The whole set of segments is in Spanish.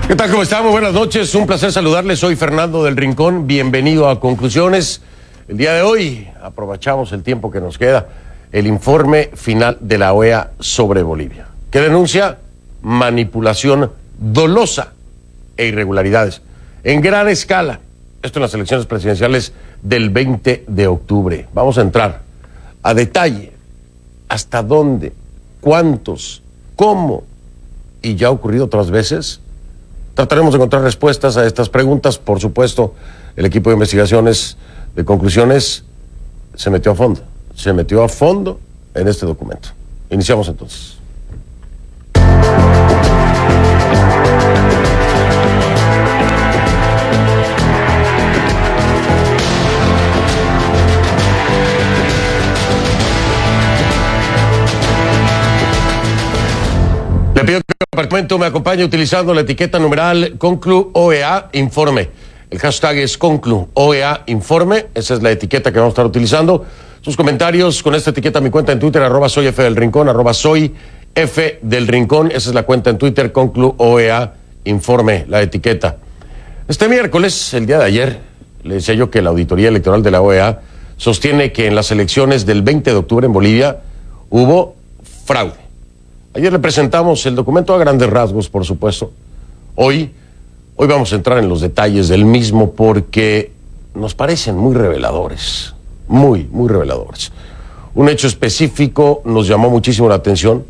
¿Qué tal? ¿Cómo están? Muy buenas noches. Un placer saludarles. Soy Fernando del Rincón. Bienvenido a Conclusiones. El día de hoy aprovechamos el tiempo que nos queda. El informe final de la OEA sobre Bolivia, que denuncia manipulación dolosa e irregularidades en gran escala. Esto en las elecciones presidenciales del 20 de octubre. Vamos a entrar a detalle hasta dónde, cuántos, cómo, y ya ha ocurrido otras veces. Trataremos de encontrar respuestas a estas preguntas. Por supuesto, el equipo de investigaciones de Conclusiones se metió a fondo en este documento. Iniciamos entonces. Le pido que el departamento me acompañe utilizando la etiqueta numeral ConcluOEA Informe. El hashtag es ConcluOEA Informe. Esa es la etiqueta que vamos a estar utilizando. Sus comentarios con esta etiqueta, mi cuenta en Twitter, @soyfdelrincón, @soyfdelrincón. Esa es la cuenta en Twitter, ConcluOEA Informe, la etiqueta. Este miércoles, el día de ayer, le decía yo que la Auditoría Electoral de la OEA sostiene que en las elecciones del 20 de octubre en Bolivia hubo fraude. Ayer le presentamos el documento a grandes rasgos, por supuesto. Hoy vamos a entrar en los detalles del mismo porque nos parecen muy reveladores, muy reveladores. Un hecho específico nos llamó muchísimo la atención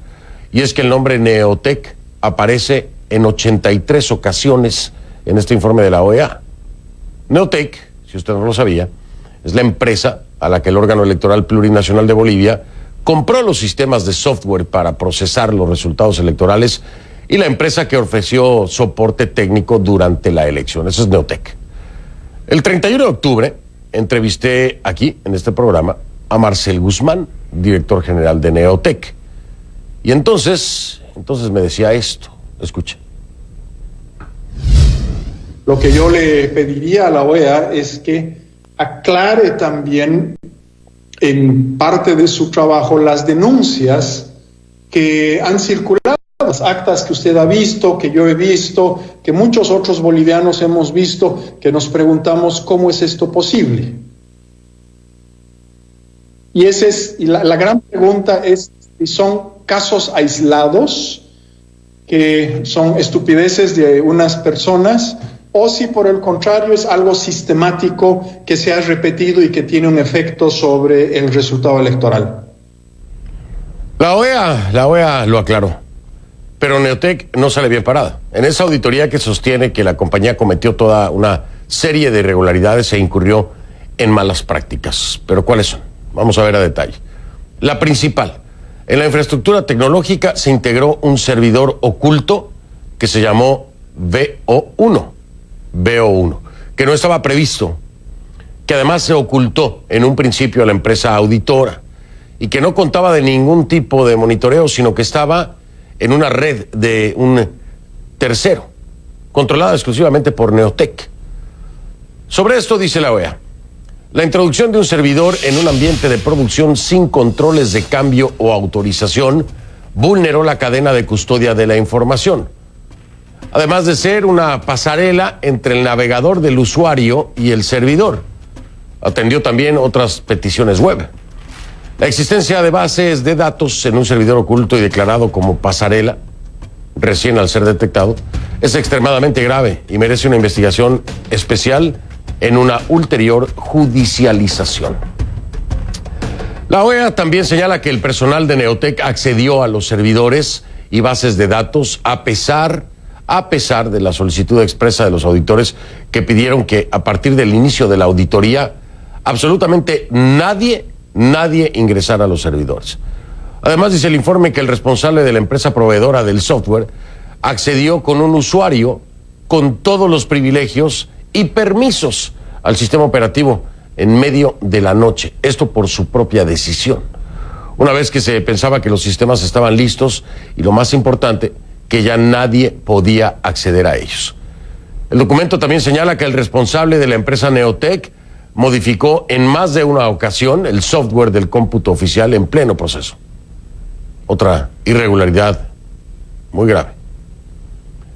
y es que el nombre Neotec aparece en 83 ocasiones en este informe de la OEA. Neotec, si usted no lo sabía, es la empresa a la que el órgano electoral plurinacional de Bolivia compró los sistemas de software para procesar los resultados electorales y la empresa que ofreció soporte técnico durante la elección. Eso es Neotec. El 31 de octubre entrevisté aquí, en este programa, a Marcel Guzmán, director general de Neotec. Y entonces me decía esto. Escuche. Lo que yo le pediría a la OEA es que aclare también en parte de su trabajo las denuncias que han circulado, las actas que usted ha visto, que yo he visto, que muchos otros bolivianos hemos visto, que nos preguntamos cómo es esto posible. Y la gran pregunta es si son casos aislados, que son estupideces de unas personas, o si por el contrario es algo sistemático que se ha repetido y que tiene un efecto sobre el resultado electoral. La OEA lo aclaró, pero Neotec no sale bien parada. En esa auditoría que sostiene que la compañía cometió toda una serie de irregularidades e incurrió en malas prácticas. ¿Pero cuáles son? Vamos a ver a detalle. La principal, en la infraestructura tecnológica se integró un servidor oculto que se llamó BO1, que no estaba previsto, que además se ocultó en un principio a la empresa auditora y que no contaba de ningún tipo de monitoreo, sino que estaba en una red de un tercero, controlada exclusivamente por Neotec. Sobre esto dice la OEA: la introducción de un servidor en un ambiente de producción sin controles de cambio o autorización vulneró la cadena de custodia de la información, además de ser una pasarela entre el navegador del usuario y el servidor. Atendió también otras peticiones web. La existencia de bases de datos en un servidor oculto y declarado como pasarela, recién al ser detectado, es extremadamente grave y merece una investigación especial en una ulterior judicialización. La OEA también señala que el personal de Neotec accedió a los servidores y bases de datos a pesar de la solicitud expresa de los auditores, que pidieron que a partir del inicio de la auditoría absolutamente nadie ingresara a los servidores. Además, dice el informe que el responsable de la empresa proveedora del software accedió con un usuario con todos los privilegios y permisos al sistema operativo en medio de la noche, esto por su propia decisión, una vez que se pensaba que los sistemas estaban listos y, lo más importante, que ya nadie podía acceder a ellos. El documento también señala que el responsable de la empresa Neotec modificó en más de una ocasión el software del cómputo oficial en pleno proceso. Otra irregularidad muy grave.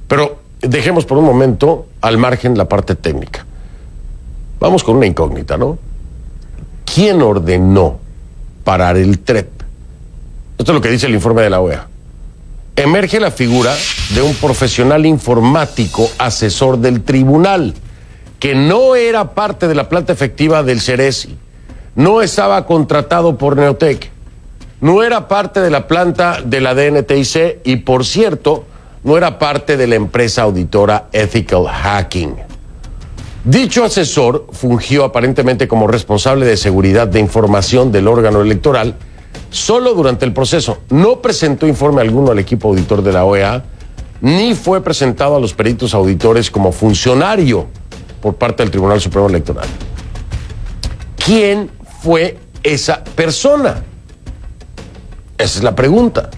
Pero dejemos por un momento al margen la parte técnica. Vamos con una incógnita, ¿no? ¿Quién ordenó parar el TREP? Esto es lo que dice el informe de la OEA. Emerge la figura de un profesional informático asesor del tribunal, que no era parte de la planta efectiva del Ceresi, no estaba contratado por Neotec, no era parte de la planta de la DNTIC y, por cierto, no era parte de la empresa auditora Ethical Hacking. Dicho asesor fungió aparentemente como responsable de seguridad de información del órgano electoral solo durante el proceso. No presentó informe alguno al equipo auditor de la OEA, ni fue presentado a los peritos auditores como funcionario por parte del Tribunal Supremo Electoral. ¿Quién fue esa persona? Esa es la pregunta.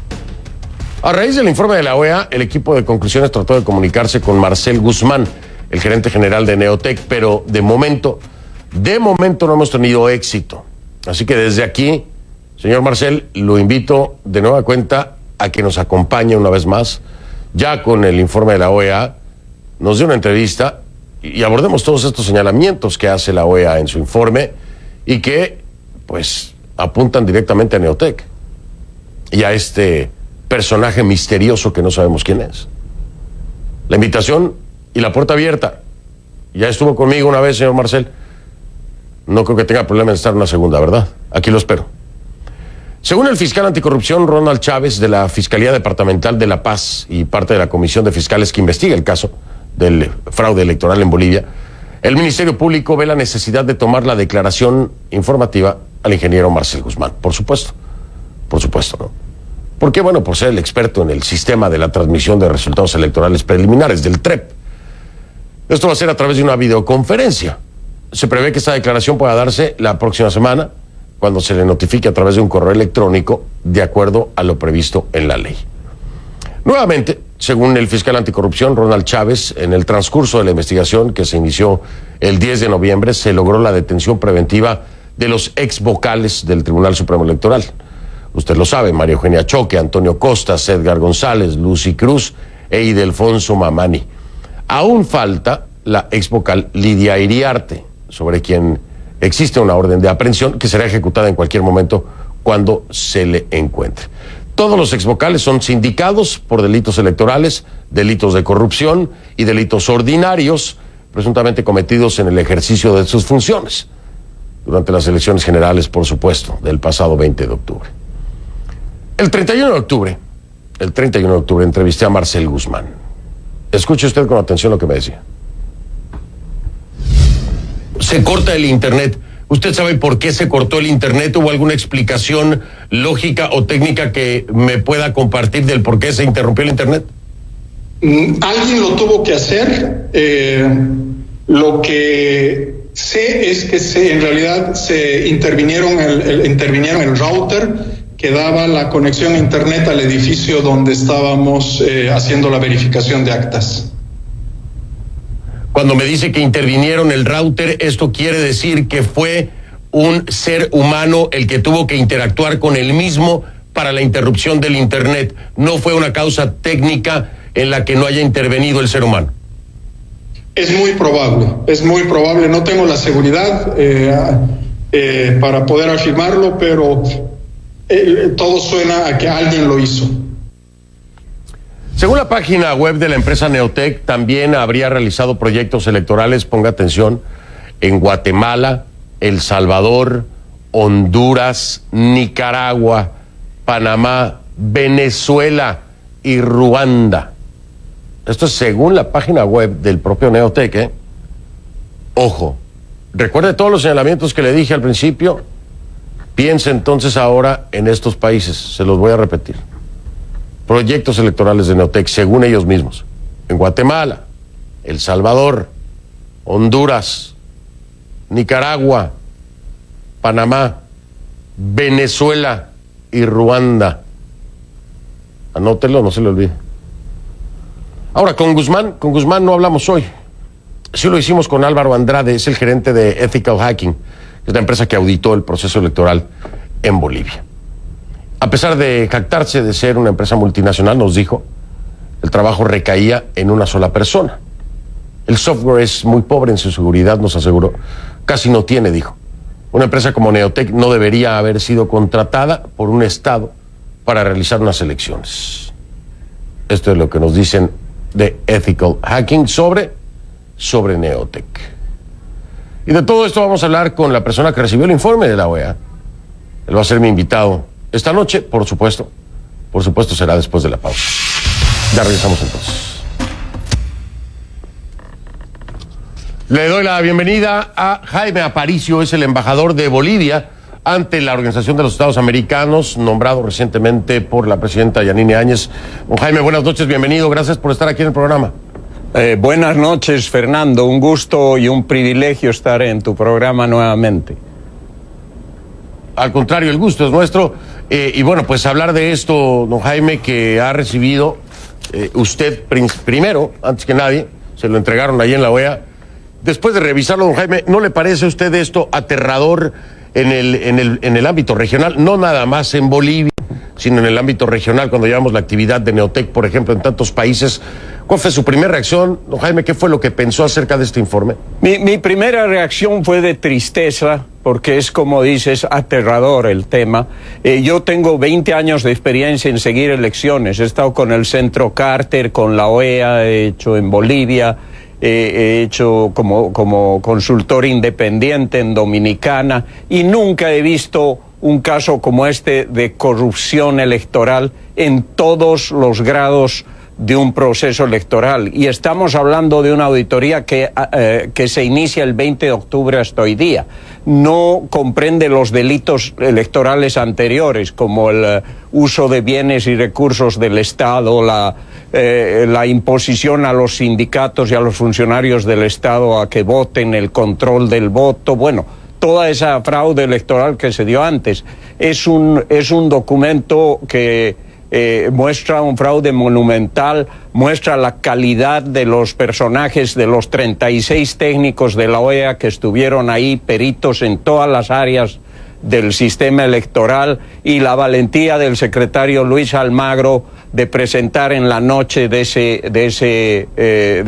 A raíz del informe de la OEA, el equipo de conclusiones trató de comunicarse con Marcel Guzmán, el gerente general de Neotec, pero de momento no hemos tenido éxito. Así que desde aquí, señor Marcel, lo invito de nueva cuenta a que nos acompañe una vez más, ya con el informe de la OEA, nos dé una entrevista y abordemos todos estos señalamientos que hace la OEA en su informe y que, pues, apuntan directamente a Neotec y a este personaje misterioso que no sabemos quién es. La invitación y la puerta abierta. Ya estuvo conmigo una vez, señor Marcel. No creo que tenga problema en estar una segunda, ¿verdad? Aquí lo espero. Según el fiscal anticorrupción Ronald Chávez de la Fiscalía Departamental de La Paz y parte de la Comisión de Fiscales que investiga el caso del fraude electoral en Bolivia, el Ministerio Público ve la necesidad de tomar la declaración informativa al ingeniero Marcel Guzmán. Por supuesto, ¿no? ¿Por qué? Bueno, por ser el experto en el sistema de la transmisión de resultados electorales preliminares, del TREP. Esto va a ser a través de una videoconferencia. Se prevé que esta declaración pueda darse la próxima semana, cuando se le notifique a través de un correo electrónico, de acuerdo a lo previsto en la ley. Nuevamente, según el fiscal anticorrupción Ronald Chávez, en el transcurso de la investigación que se inició el 10 de noviembre, se logró la detención preventiva de los ex vocales del Tribunal Supremo Electoral. Usted lo sabe, María Eugenia Choque, Antonio Costas, Edgar González, Lucy Cruz e Ildefonso Mamani. Aún falta la ex vocal Lidia Iriarte, sobre quien existe una orden de aprehensión que será ejecutada en cualquier momento cuando se le encuentre. Todos los exvocales son sindicados por delitos electorales, delitos de corrupción y delitos ordinarios, presuntamente cometidos en el ejercicio de sus funciones, durante las elecciones generales, por supuesto, del pasado 20 de octubre. El 31 de octubre entrevisté a Marcel Guzmán. Escuche usted con atención lo que me decía. Se corta el internet. ¿Usted sabe por qué se cortó el internet? ¿Hubo alguna explicación lógica o técnica que me pueda compartir del por qué se interrumpió el internet? Alguien lo tuvo que hacer. Lo que sé es que en realidad se intervinieron el router que daba la conexión a internet al edificio donde estábamos haciendo la verificación de actas. Cuando me dice que intervinieron el router, esto quiere decir que fue un ser humano el que tuvo que interactuar con el mismo para la interrupción del internet. No fue una causa técnica en la que no haya intervenido el ser humano. Es muy probable, no tengo la seguridad para poder afirmarlo, pero todo suena a que alguien lo hizo. Según la página web de la empresa Neotec, también habría realizado proyectos electorales, ponga atención, en Guatemala, El Salvador, Honduras, Nicaragua, Panamá, Venezuela y Ruanda. Esto es según la página web del propio Neotec, ¿eh? Ojo, recuerde todos los señalamientos que le dije al principio. Piense entonces ahora en estos países, se los voy a repetir. Proyectos electorales de Neotec, según ellos mismos, en Guatemala, El Salvador, Honduras, Nicaragua, Panamá, Venezuela y Ruanda. Anótelo, no se le olvide. Ahora, con Guzmán no hablamos hoy. Sí lo hicimos con Álvaro Andrade, es el gerente de Ethical Hacking, que es la empresa que auditó el proceso electoral en Bolivia. A pesar de jactarse de ser una empresa multinacional, nos dijo, el trabajo recaía en una sola persona. El software es muy pobre en su seguridad, nos aseguró. Casi no tiene, dijo. Una empresa como Neotec no debería haber sido contratada por un Estado para realizar unas elecciones. Esto es lo que nos dicen de Ethical Hacking sobre Neotec. Y de todo esto vamos a hablar con la persona que recibió el informe de la OEA. Él va a ser mi invitado esta noche, por supuesto. Por supuesto será después de la pausa. Ya regresamos entonces. Le doy la bienvenida a Jaime Aparicio, es el embajador de Bolivia ante la Organización de los Estados Americanos, nombrado recientemente por la presidenta Yanine Áñez. Don Jaime, buenas noches, bienvenido, gracias por estar aquí en el programa. Buenas noches, Fernando, un gusto y un privilegio estar en tu programa nuevamente. Al contrario, el gusto es nuestro. Y bueno, pues hablar de esto, don Jaime, que ha recibido usted primero, antes que nadie, se lo entregaron ahí en la OEA. Después de revisarlo, don Jaime, ¿no le parece a usted esto aterrador en el ámbito regional? No nada más en Bolivia, sino en el ámbito regional, cuando llevamos la actividad de Neotec, por ejemplo, en tantos países. ¿Cuál fue su primera reacción, don Jaime? ¿Qué fue lo que pensó acerca de este informe? Mi primera reacción fue de tristeza, porque es, como dices, aterrador el tema. Yo tengo 20 años de experiencia en seguir elecciones. He estado con el Centro Carter, con la OEA, he hecho en Bolivia, he hecho como consultor independiente en Dominicana, y nunca he visto un caso como este de corrupción electoral en todos los grados de un proceso electoral. Y estamos hablando de una auditoría que se inicia el 20 de octubre hasta hoy día. No comprende los delitos electorales anteriores, como el uso de bienes y recursos del Estado, la imposición a los sindicatos y a los funcionarios del Estado a que voten, el control del voto, bueno, toda esa fraude electoral que se dio antes. Es un documento que muestra un fraude monumental, muestra la calidad de los personajes, de los 36 técnicos de la OEA que estuvieron ahí, peritos en todas las áreas del sistema electoral, y la valentía del secretario Luis Almagro de presentar en la noche de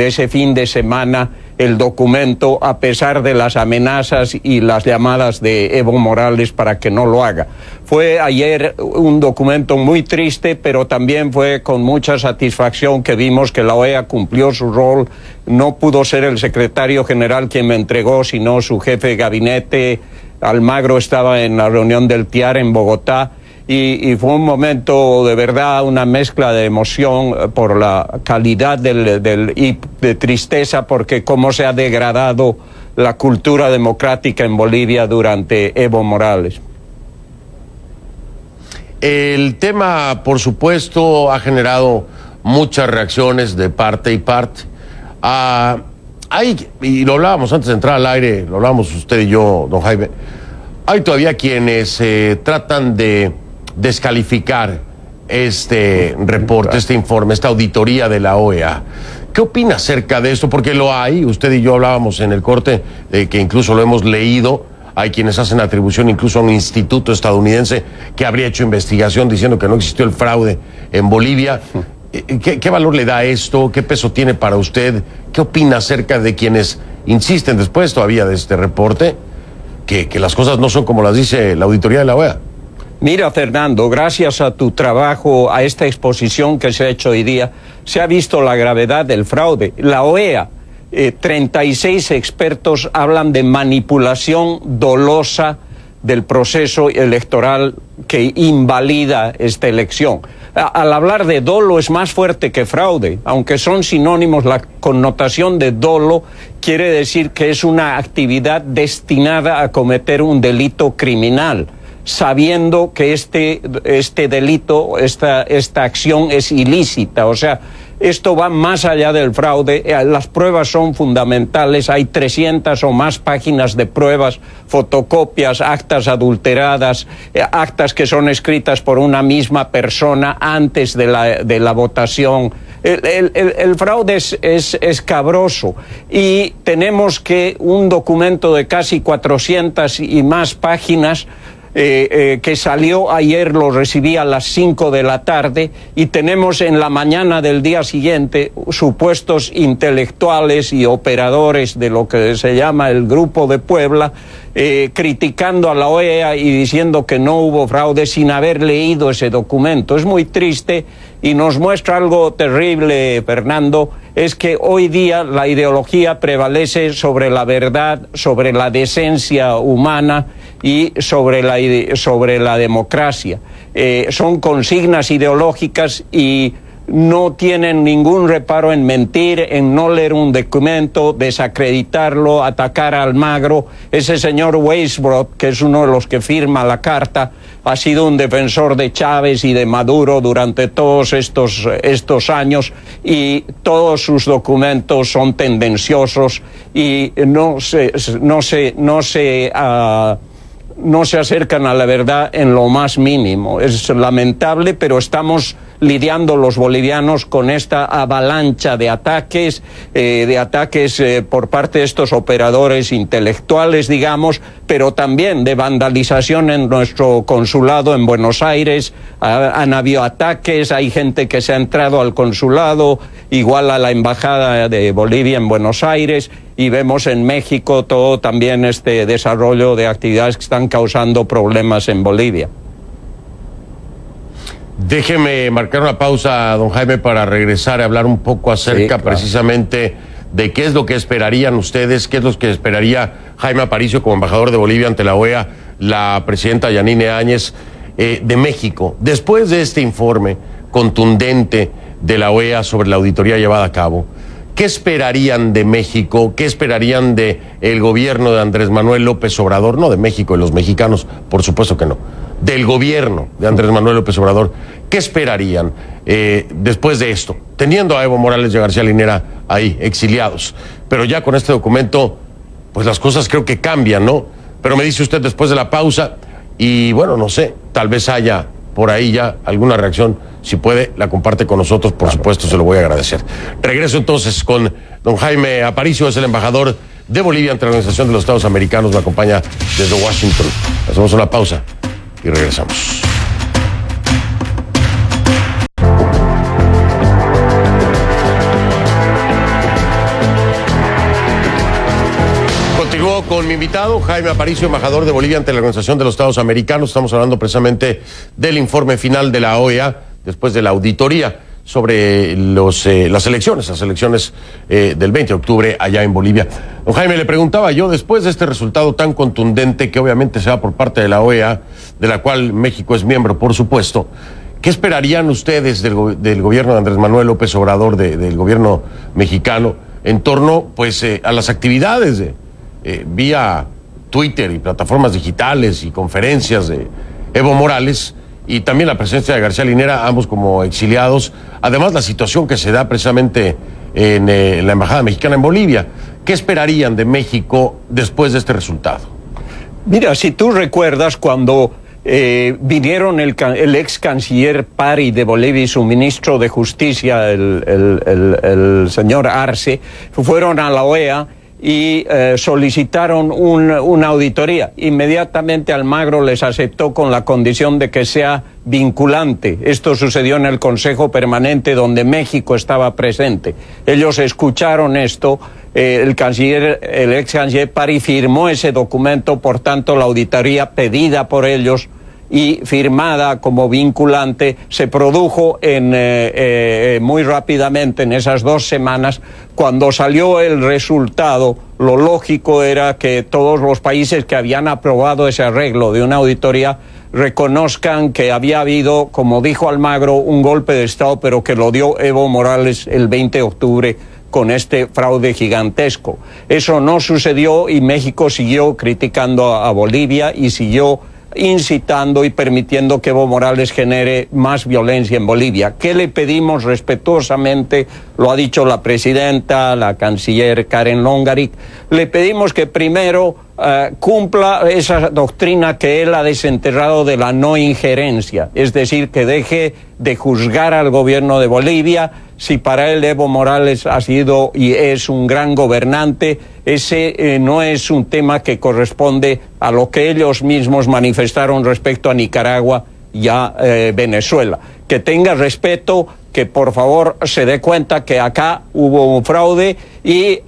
ese fin de semana el documento, a pesar de las amenazas y las llamadas de Evo Morales para que no lo haga. Fue ayer un documento muy triste, pero también fue con mucha satisfacción que vimos que la OEA cumplió su rol. No pudo ser el secretario general quien me entregó, sino su jefe de gabinete. Almagro estaba en la reunión del TIAR en Bogotá, y fue un momento de verdad, una mezcla de emoción por la calidad y de tristeza porque cómo se ha degradado la cultura democrática en Bolivia durante Evo Morales. El tema, por supuesto, ha generado muchas reacciones de parte y parte. Y lo hablábamos antes de entrar al aire, lo hablábamos usted y yo, don Jaime, hay todavía quienes tratan de descalificar este reporte, este informe, esta auditoría de la OEA. ¿Qué opina acerca de esto? Porque lo hay, usted y yo hablábamos en el corte, que incluso lo hemos leído. Hay quienes hacen atribución incluso a un instituto estadounidense que habría hecho investigación diciendo que no existió el fraude en Bolivia. ¿Qué valor le da esto? ¿Qué peso tiene para usted? ¿Qué opina acerca de quienes insisten después todavía de este reporte que las cosas no son como las dice la auditoría de la OEA? Mira, Fernando, gracias a tu trabajo, a esta exposición que se ha hecho hoy día, se ha visto la gravedad del fraude. La OEA, 36 expertos hablan de manipulación dolosa del proceso electoral que invalida esta elección. Al hablar de dolo es más fuerte que fraude, aunque son sinónimos. La connotación de dolo quiere decir que es una actividad destinada a cometer un delito criminal, sabiendo que este delito, esta acción es ilícita. O sea, esto va más allá del fraude. Las pruebas son fundamentales. Hay 300 o más páginas de pruebas, fotocopias, actas adulteradas, actas que son escritas por una misma persona antes de la votación. El fraude es escabroso, y tenemos que un documento de casi 400 y más páginas que salió ayer, lo recibí a las 5 de la tarde, y tenemos en la mañana del día siguiente supuestos intelectuales y operadores de lo que se llama el Grupo de Puebla, criticando a la OEA y diciendo que no hubo fraude sin haber leído ese documento. Es muy triste y nos muestra algo terrible, Fernando, es que hoy día la ideología prevalece sobre la verdad, sobre la decencia humana y sobre la democracia. Son consignas ideológicas y no tienen ningún reparo en mentir, en no leer un documento, desacreditarlo, atacar a Almagro. Ese señor Weisbrot, que es uno de los que firma la carta, ha sido un defensor de Chávez y de Maduro durante todos estos años, y todos sus documentos son tendenciosos y no se acercan a la verdad en lo más mínimo. Es lamentable, pero estamos lidiando los bolivianos con esta avalancha de ataques por parte de estos operadores intelectuales, digamos, pero también de vandalización en nuestro consulado en Buenos Aires. Han habido ataques, hay gente que se ha entrado al consulado, igual a la embajada de Bolivia en Buenos Aires, y vemos en México todo también este desarrollo de actividades que están causando problemas en Bolivia. Déjeme marcar una pausa, don Jaime, para regresar a hablar un poco acerca precisamente de qué es lo que esperarían ustedes, qué es lo que esperaría Jaime Aparicio como embajador de Bolivia ante la OEA, la presidenta Yanine Áñez, de México. Después de este informe contundente de la OEA sobre la auditoría llevada a cabo, ¿qué esperarían de México? ¿Qué esperarían de el gobierno de Andrés Manuel López Obrador? No de México y los mexicanos, por supuesto que no. Del gobierno de Andrés Manuel López Obrador, ¿qué esperarían después de esto? Teniendo a Evo Morales y a García Linera ahí, exiliados. Pero ya con este documento, pues las cosas creo que cambian, ¿no? Pero me dice usted después de la pausa, y bueno, no sé, tal vez haya por ahí ya alguna reacción. Si puede, la comparte con nosotros, por supuesto, se lo voy a agradecer. Regreso entonces con don Jaime Aparicio, es el embajador de Bolivia ante la Organización de los Estados Americanos, me acompaña desde Washington. Hacemos una pausa y regresamos. Continúo con mi invitado, Jaime Aparicio, embajador de Bolivia ante la Organización de los Estados Americanos. Estamos hablando precisamente del informe final de la OEA, después de la auditoría sobre las elecciones del 20 de octubre allá en Bolivia. Don Jaime, le preguntaba yo, después de este resultado tan contundente que obviamente se da por parte de la OEA, de la cual México es miembro, por supuesto, ¿qué esperarían ustedes del gobierno de Andrés Manuel López Obrador, del gobierno mexicano, en torno pues a las actividades vía Twitter y plataformas digitales y conferencias de Evo Morales, y también la presencia de García Linera, ambos como exiliados? Además, la situación que se da precisamente en la Embajada Mexicana en Bolivia. ¿Qué esperarían de México después de este resultado? Mira, si tú recuerdas cuando vinieron el ex canciller Pari de Bolivia y su ministro de Justicia, el señor Arce, fueron a la OEA y solicitaron una auditoría. Inmediatamente Almagro les aceptó con la condición de que sea vinculante. Esto sucedió en el Consejo Permanente donde México estaba presente. Ellos escucharon esto, el ex canciller Pari firmó ese documento, por tanto la auditoría pedida por ellos y firmada como vinculante se produjo muy rápidamente, en esas 2 semanas. Cuando salió el resultado, lo lógico era que todos los países que habían aprobado ese arreglo de una auditoría reconozcan que había habido, como dijo Almagro, un golpe de Estado, pero que lo dio Evo Morales el 20 de octubre con este fraude gigantesco. Eso no sucedió y México siguió criticando a Bolivia y siguió incitando y permitiendo que Evo Morales genere más violencia en Bolivia. ¿Qué le pedimos respetuosamente? Lo ha dicho la presidenta, la canciller Karen Longarik. Le pedimos que primero cumpla esa doctrina que él ha desenterrado de la no injerencia, es decir, que deje de juzgar al gobierno de Bolivia, si para él Evo Morales ha sido y es un gran gobernante, ese no es un tema que corresponde a lo que ellos mismos manifestaron respecto a Nicaragua y a Venezuela. Que tenga respeto, que por favor se dé cuenta que acá hubo un fraude y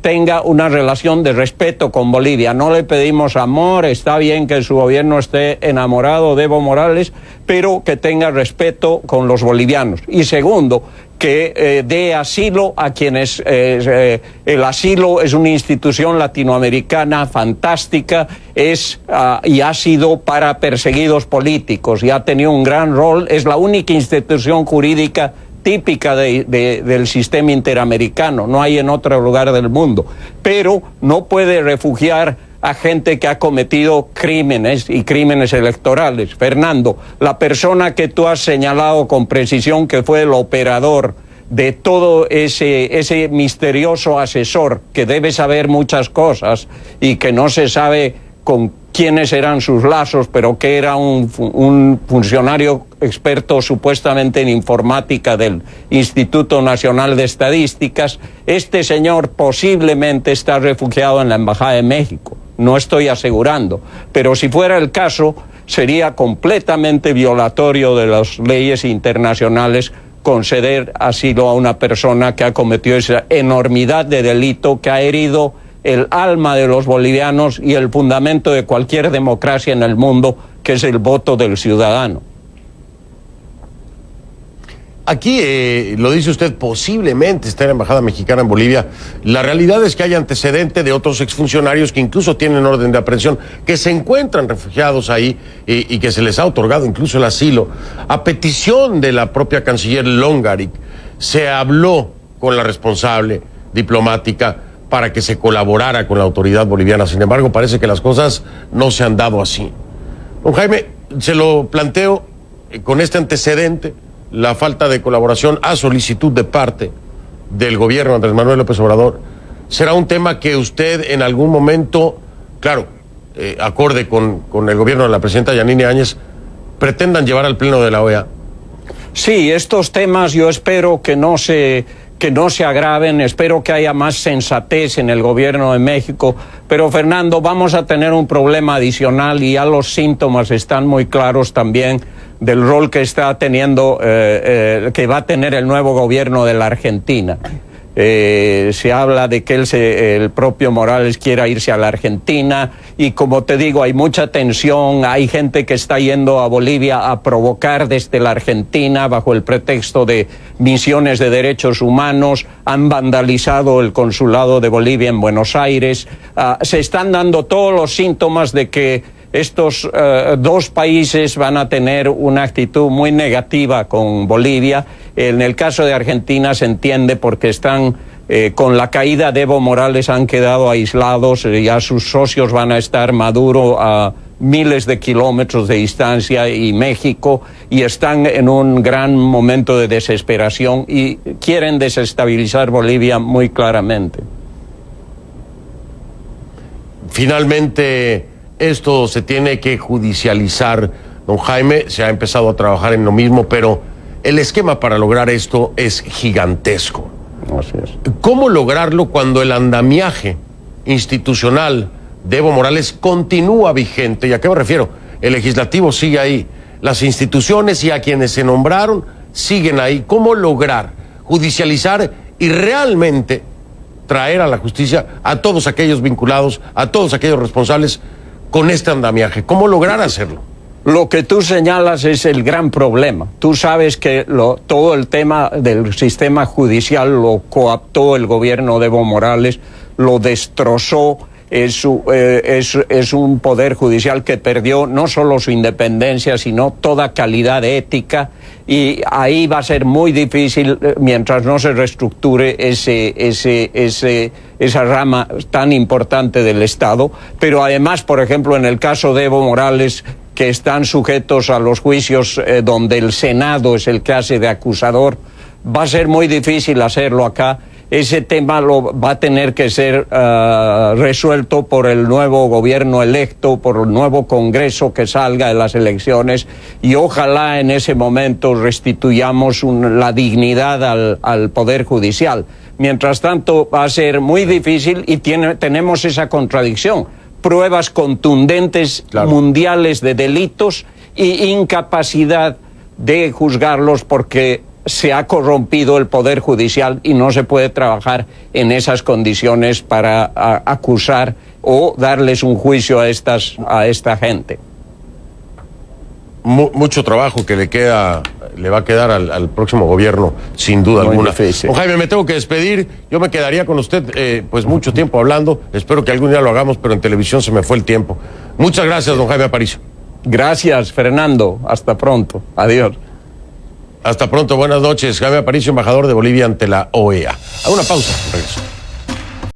tenga una relación de respeto con Bolivia. No le pedimos amor, está bien que su gobierno esté enamorado de Evo Morales, pero que tenga respeto con los bolivianos. Y segundo, que dé asilo a quienes... el asilo es una institución latinoamericana fantástica, y ha sido para perseguidos políticos y ha tenido un gran rol, es la única institución jurídica típica del sistema interamericano, no hay en otro lugar del mundo, pero no puede refugiar a gente que ha cometido crímenes y crímenes electorales. Fernando, la persona que tú has señalado con precisión que fue el operador de todo ese misterioso asesor que debe saber muchas cosas y que no se sabe con quiénes eran sus lazos, pero que era un funcionario experto supuestamente en informática del Instituto Nacional de Estadísticas. Este señor posiblemente está refugiado en la Embajada de México. No estoy asegurando, pero si fuera el caso, sería completamente violatorio de las leyes internacionales conceder asilo a una persona que ha cometido esa enormidad de delito que ha herido el alma de los bolivianos y el fundamento de cualquier democracia en el mundo, que es el voto del ciudadano. Aquí, lo dice usted, posiblemente está en la Embajada Mexicana en Bolivia. La realidad es que hay antecedente de otros exfuncionarios que incluso tienen orden de aprehensión, que se encuentran refugiados ahí y que se les ha otorgado incluso el asilo. A petición de la propia canciller Longarik, se habló con la responsable diplomática para que se colaborara con la autoridad boliviana. Sin embargo, parece que las cosas no se han dado así. Don Jaime, se lo planteo con este antecedente, la falta de colaboración a solicitud de parte del gobierno Andrés Manuel López Obrador. ¿Será un tema que usted en algún momento, claro, acorde con el gobierno de la presidenta Yanine Áñez, pretendan llevar al Pleno de la OEA? Sí, estos temas yo espero que no se agraven, espero que haya más sensatez en el gobierno de México, pero Fernando, vamos a tener un problema adicional y ya los síntomas están muy claros también del rol que está teniendo, que va a tener el nuevo gobierno de la Argentina. Se habla de que el propio Morales quiera irse a la Argentina y, como te digo, hay mucha tensión, hay gente que está yendo a Bolivia a provocar desde la Argentina bajo el pretexto de misiones de derechos humanos, han vandalizado el consulado de Bolivia en Buenos Aires, se están dando todos los síntomas de que estos dos países van a tener una actitud muy negativa con Bolivia. En el caso de Argentina se entiende porque están con la caída de Evo Morales, han quedado aislados, ya sus socios van a estar Maduro a miles de kilómetros de distancia y México, y están en un gran momento de desesperación y quieren desestabilizar Bolivia muy claramente. Finalmente, esto se tiene que judicializar, don Jaime. Se ha empezado a trabajar en lo mismo, pero el esquema para lograr esto es gigantesco. Así es. ¿Cómo lograrlo cuando el andamiaje institucional de Evo Morales continúa vigente? ¿Y a qué me refiero? El legislativo sigue ahí, las instituciones y a quienes se nombraron siguen ahí. ¿Cómo lograr judicializar y realmente traer a la justicia a todos aquellos vinculados, a todos aquellos responsables con este andamiaje? ¿Cómo lograr hacerlo? Lo que tú señalas es el gran problema. Tú sabes que todo el tema del sistema judicial lo coaptó el gobierno de Evo Morales, lo destrozó. Es un poder judicial que perdió no solo su independencia, sino toda calidad ética, y ahí va a ser muy difícil, mientras no se reestructure esa rama tan importante del Estado. Pero además, por ejemplo, en el caso de Evo Morales, que están sujetos a los juicios donde el Senado es el que hace de acusador, va a ser muy difícil hacerlo acá. ese tema va a tener que ser resuelto por el nuevo gobierno electo, por el nuevo Congreso que salga de las elecciones, y ojalá en ese momento restituyamos la dignidad al Poder Judicial. Mientras tanto va a ser muy difícil y tenemos esa contradicción. Pruebas contundentes, claro, mundiales de delitos y incapacidad de juzgarlos porque se ha corrompido el Poder Judicial y no se puede trabajar en esas condiciones para acusar o darles un juicio a esta gente. Mucho trabajo que le va a quedar al próximo gobierno, sin duda alguna. Don Jaime, me tengo que despedir. Yo me quedaría con usted pues mucho tiempo hablando. Espero que algún día lo hagamos, pero en televisión se me fue el tiempo. Muchas gracias, don Jaime Aparicio. Gracias, Fernando. Hasta pronto. Adiós. Hasta pronto. Buenas noches. Jaime Aparicio, embajador de Bolivia ante la OEA. A una pausa. Regreso.